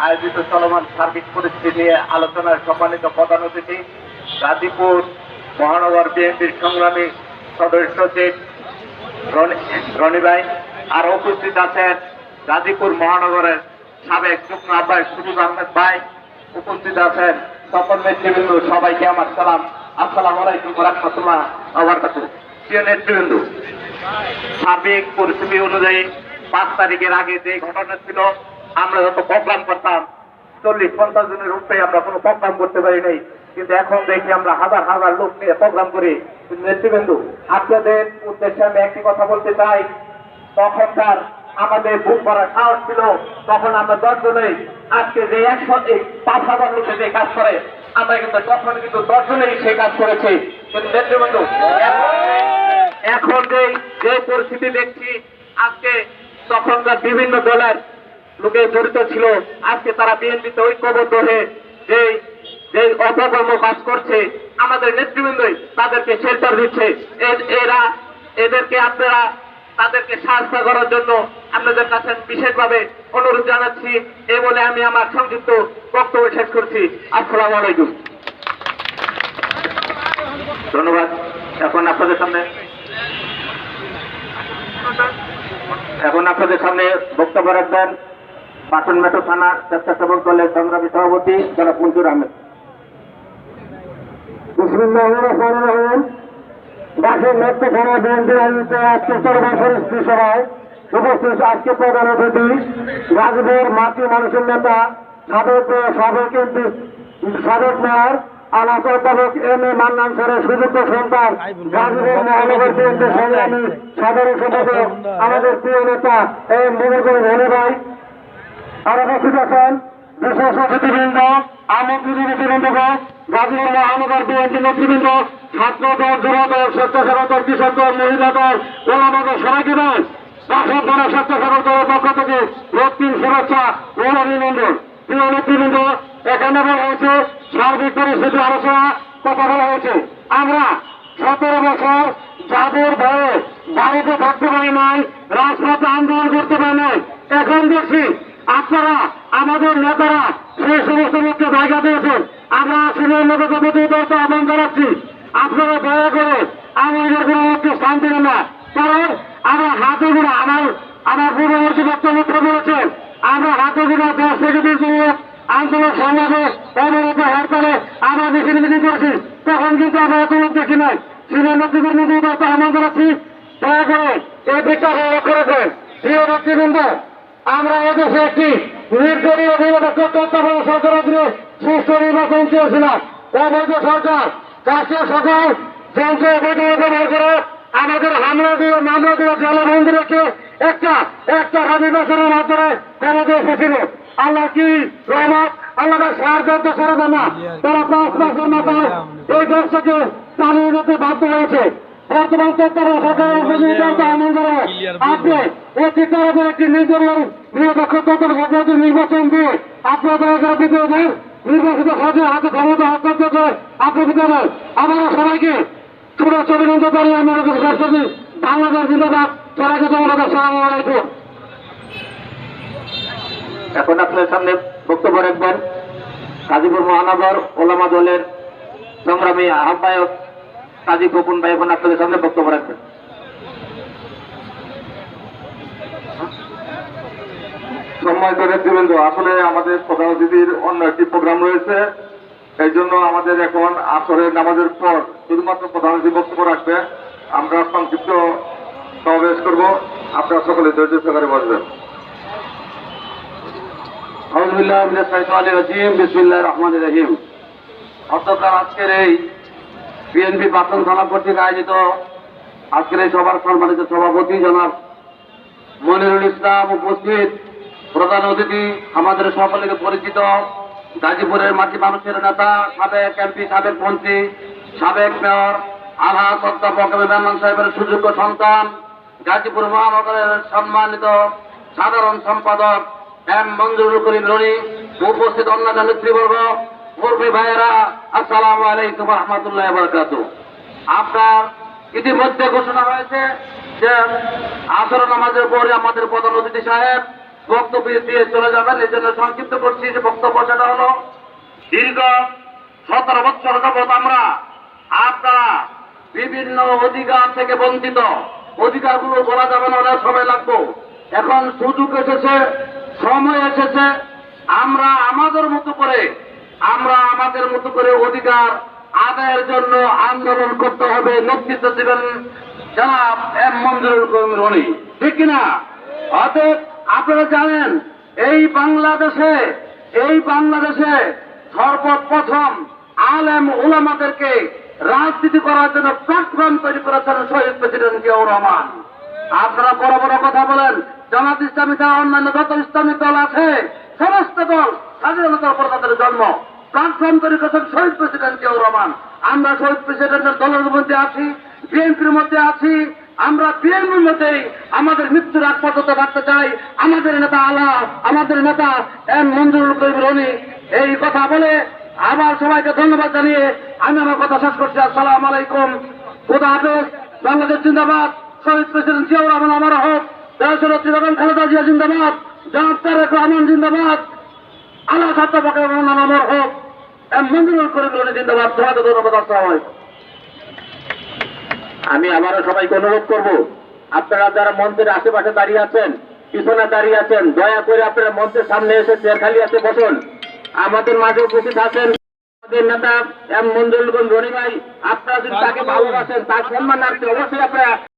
আয়োজিত চলমান সার্বিক পরিস্থিতি নিয়ে আলোচনার সম্মানিত প্রধান অতিথি গাজীপুর মহানগর বিএনপির সংগ্রামী সদস্য সচিব রনি ভাই, আর উপস্থিত আছেন গাজীপুর মহানগরের সাবেক যুগ্ম আহ্বায়ক সুজিব আহমেদ ভাই, উপস্থিত আছেন সকল নেতৃবৃন্দ। সবাইকে আমার সালাম, আসসালামু আলাইকুম ওয়া রাহমাতুল্লাহি ওয়া বারাকাতুহু। প্রিয় নেতৃবৃন্দ, সার্বিক পরিস্থিতি অনুযায়ী 5 তারিখের আগে যে ঘটনা ছিল, আমরা যত প্রোগ্রাম করতাম 40-50 জনের উপরে আমরা কোনো প্রোগ্রাম করতে পারি নাই, কিন্তু এখন দেখি আমরা হাজার হাজার লোক নিয়ে প্রোগ্রাম করি। নেতৃবৃন্দ, আপনাদের উদ্দেশ্যে আমি একটি কথা বলতে চাই, তখনকার আমাদের বুক ভরা সাহস ছিল, তখন আমরা 10 জনেই, আজকে যে 5,000 লোকে যে কাজ করে, আমরা কিন্তু তখন কিন্তু 10 জনেই সেই কাজ করেছি। কিন্তু নেতৃবৃন্দ, এখন যে পরিস্থিতি দেখছি আজকে, তখনকার বিভিন্ন দলের লোকে জড়িত ছিল, আজকে তারা বিএনপিতে ঐক্যবদ্ধ হয়ে যে অপকর্ম কাজ করছে, আমাদের নেতৃবৃন্দই তাদেরকে শেল্টার দিচ্ছে। এদেরকে আপনারা তাদেরকে সাহায্য করার জন্য আপনাদের কাছে বিশেষভাবে অনুরোধ জানাচ্ছি। এই বলে আমি আমার সংক্ষিপ্ত বক্তব্য শেষ করছি। আসসালামু আলাইকুম। ধন্যবাদ। এখন আপনাদের সামনে বক্তব্য রাখবেন পাটন মেট্রো থানা স্বেচ্ছাসেবক দলের সংগ্রামী সভাপতি জনাব মনজুর আহমেদ। বিসমিল্লাহির রহমানির রহিম। বাসের মেট্রো থানা বিএনপির আয়োজিত আজকে চলমান পরিস্থিতি সভায় উপস্থিত আজকে প্রধান অতিথি গাজীপুর মাতৃ মানুষের নেতা সাবেক এমপি সাবেক মেয়র আলাপ অধ্যাপক M.A. মান্নান স্যারের সুযোগ্য সন্তান গাজীপুর মহানগর বিএনপির সংগ্রামী সাধারণ সম্পাদক আমাদের প্রিয় নেতা M. মুজিবুর রনি ভাই, আর উপস্থিত আছেন বিশেষ অতিথিবৃন্দ, আমন্ত্রিত নেতৃবৃন্দগণ, গাজীপুর মহানগর বিএনপি নেতৃবৃন্দ, ছাত্র দল, যুব দল, স্বেচ্ছাসেবক দল, কৃষক দল, মহিলা দল, ওলামা দল, সবাইকে দেন বাসের দলের স্বেচ্ছাসেবক দলের পক্ষ থেকে রক্তিম শুভেচ্ছা ও অভিনন্দন। প্রিয় নেতৃবৃন্দ, এখানে বলা হয়েছে সার্বিক পরিস্থিতি আলোচনা কথা বলা হয়েছে। আমরা 17 বছর যাদের ভয়ে বাড়িতে থাকতে পারি নাই, রাজপথে আন্দোলন করতে পারি নাই, এখন দেখছি আপনারা আমাদের নেতারা সেই সমস্ত লোককে জায়গা দিয়েছেন। আমরা সিনিয়র নেতাদের প্রতি আহ্বান জানাচ্ছি, আপনারা দয়া করে আমাদের কোনো লোককে স্থান দিলেন না, কারণ আমরা হাতে গুণা আমার পূর্ববর্তী বক্তব্য বলেছেন, আমরা হাতে গুণা 10 থেকে 20 জন আন্দোলন সংগ্রামে অবরোধ হরতালে আমরা মিছিল করেছি, তখন কিন্তু আমরা এত লোক দেখি নাই। সিনিয়র নেতৃবৃন্দ আহ্বান জানাচ্ছি, দয়া করে এই দিকটা লক্ষ্য রাখবেন। প্রিয় নেতৃবৃন্দ, আমরা এদেশে একটি নির্দলীয় তত্ত্বাবধায়ক সরকারের অধীনে সুষ্ঠু নির্বাচন চেয়েছিলাম। অবৈধ সরকার রাষ্ট্রীয় সকল যন্ত্র অবৈধ ব্যবহার করে আমাদের মামলা দিয়ে জলবন্ধ রেখে একটা নির্বাচনের মাধ্যমে ক্ষমতা এসেছিল। আল্লাহ কি রহমত, আল্লাহ সাহায্য করে দেন না, তারা 5 মাসের মাথায় এই দেশটাকে চালিয়ে যেতে বাধ্য হয়েছে। বর্তমান তত্ত্বাবধায়ক সরকারের আপনি অতীতের একটি নির্দলীয় নিরপেক্ষ তত্ত্বাবধায়ক নির্বাচন দিয়ে আপনাদের বিদ্রোহীদের নির্বাচিত সরকারের হাতে ক্ষমতা হস্তান্তর করে আপনি বিদ্রোহ আমরা সবাইকে ছোট অভিনন্দন জানিয়ে আমরা বাংলাদেশ জিন্দাবাদ। সবাইকে ধন্যবাদ। আসসালামু আলাইকুম। এখন আপনার সামনে বক্তব্য রাখবেন গাজীপুর মহানগর ওলামা দলের সংগ্রামী আহ্বায়ক কাজী গোপন ভাই। এখন আপনাদের সামনে বক্তব্য রাখবেন। সম্মানিত নেতৃবৃন্দ, আসলে আমাদের প্রধান অতিথির অন্য একটি প্রোগ্রাম রয়েছে, এই জন্য আমাদের এখন আসরের নামাজের পর শুধুমাত্র প্রধান অতিথি বক্তব্য রাখবে। আমরা সংক্ষিপ্ত সমাবেশ করব, আপনারা সকলে ধৈর্য সহকারে বসবেন। বিসমিল্লাহির রহমানির রহিম। গতকাল আজকের এই বিএনপি প্রাক্তন থানা কর্তৃক আয়োজিত আজকের এই সভার সম্মানিত সভাপতি জনাব মনিরুল ইসলাম উপস্থিত, প্রধান অতিথি আমাদের সকলকে পরিচিত গাজীপুরের মাটি মানুষের নেতা, সাবেক এমপি, সাবেক মন্ত্রী, সাবেক মেয়র আলহাজ অধ্যাপক মেহমান সাহেবের সুযোগ্য সন্তান, গাজীপুর মহানগরের সম্মানিত সাধারণ সম্পাদক M. মঞ্জুরুল করিম রনি, উপস্থিত অন্যান্য নেতৃবর্গ, কর্মী ভাইয়েরা, আসসালামু আলাইকুম ওয়া রাহমাতুল্লাহি ওয়া বারাকাতুহু। আপনার ইতিমধ্যে ঘোষণা হয়েছে যে আসর নামাজের পরে আমাদের প্রধান অতিথি সাহেব বক্তব্য দিয়ে চলে যাবেন। এই জন্য সংক্ষিপ্ত করছি যে বক্তব্য সেটা হলো, দীর্ঘ 17 বছর যাবৎ আমরা আপনারা বিভিন্ন অধিকার থেকে বঞ্চিত, অধিকারগুলো বলা যাবে না, অনেক সময় লাগবে। এখন সুযোগ এসেছে, সময় এসেছে, আমরা আমাদের মতো করে অধিকার আদায়ের জন্য আন্দোলন করতে হবে। নেতৃত্ব দিবেন জনাব এম মঞ্জুরুল করিম রনি, ঠিক কিনা? অতএব আপনারা জানেন এই বাংলাদেশে সর্বপ্রথম আলেম উলামাদেরকে রাজনীতি করার জন্য প্ল্যাটফর্ম তৈরি করেছেন শহীদ প্রেসিডেন্ট জিয়াউর রহমান। আপনারা বড় বড় কথা বলেন, জামাত ইসলামী ছাড়া অন্যান্য যত ইসলামিক দল আছে, সমস্ত দল স্বাধীনতার পর তাদের জন্ম প্ল্যাটফর্ম তৈরি করেছেন শহীদ প্রেসিডেন্ট জিয়াউর রহমান। আমরা শহীদ প্রেসিডেন্টের দলের মধ্যে আছি, বিএনপির মধ্যে আছি। আমরা বিএনপির মধ্যেই আমাদের মৃত্যুর আগ পর্যন্ত থাকতে চাই। আমাদের নেতা এম মঞ্জুরুল করিম রনি এই কথা বলে আবার সবাইকে ধন্যবাদ জানিয়ে আমি আমার কথা শেষ করছি। আসসালামু আলাইকুম, খোদা হাফেজ। বাংলাদেশ জিন্দাবাদ, শহীদ প্রেসিডেন্ট জিয়াউর রহমান আমার হোক, দেশনেত্রী বেগম খালেদা জিয়া জিন্দাবাদ, জনাব তারেক রহমান জিন্দাবাদ, আল্লাহ ছাত্র বাকের রহমান আমার হোক, এম মঞ্জুরুল করিম রনি জিন্দাবাদ। সবাইকে ধন্যবাদ। আসসালামু আলাইকুম। আমি আবারও সবাইকে অনুরোধ করব, আপনারা যারা মঞ্চের আশেপাশে দাঁড়িয়ে আছেন, পিছনে দাঁড়িয়ে আছেন, দয়া করে আপনারা মঞ্চের সামনে এসে চেয়ার খালি আছে বসুন। আমাদের মাঝে উপস্থিত আছেন আমাদের নেতা এম মঞ্জুরুল করিম রনি ভাই। আপনারা যদি তাকে ভালোবাসেন, তার সম্মানার্থে অবশ্যই আপনারা